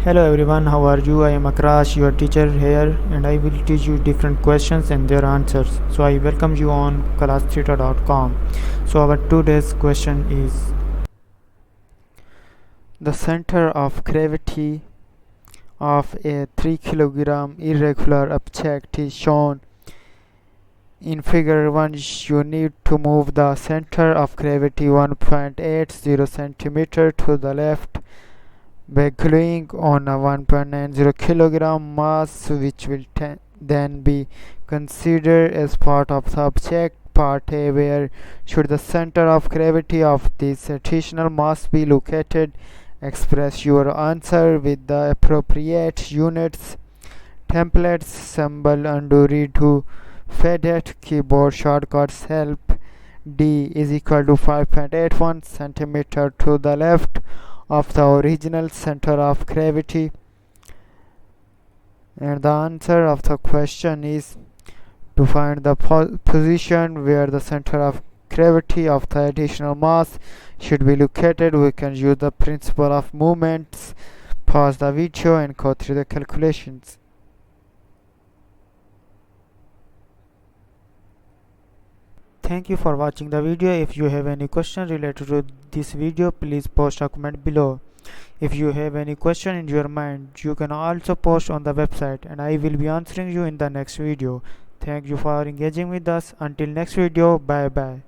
Hello everyone, how are you? I am Akrash, your teacher here, and I will teach you different questions and their answers. So I welcome you on classtheta.com. So our today's question is: the center of gravity of a 3 kilogram irregular object is shown in figure 1. You need to move the center of gravity 1.80 centimeter to the left by gluing on a 1.90 kilogram mass, which will then be considered as part of the object. Part A: where should the center of gravity of this additional mass be located? Express your answer with the appropriate units. Templates: symbol, undo, redo, fedet. Keyboard shortcuts help. D is equal to 5.81 centimeter to the left of the original center of gravity. And the answer of the question is: to find the position where the center of gravity of the additional mass should be located, we can use the principle of movements. Pause the video and go through the calculations. Thank you for watching the video. If you have any question related to this video, please post a comment below. If you have any question in your mind, you can also post on the website and I will be answering you in the next video. Thank you for engaging with us. Until next video, bye bye.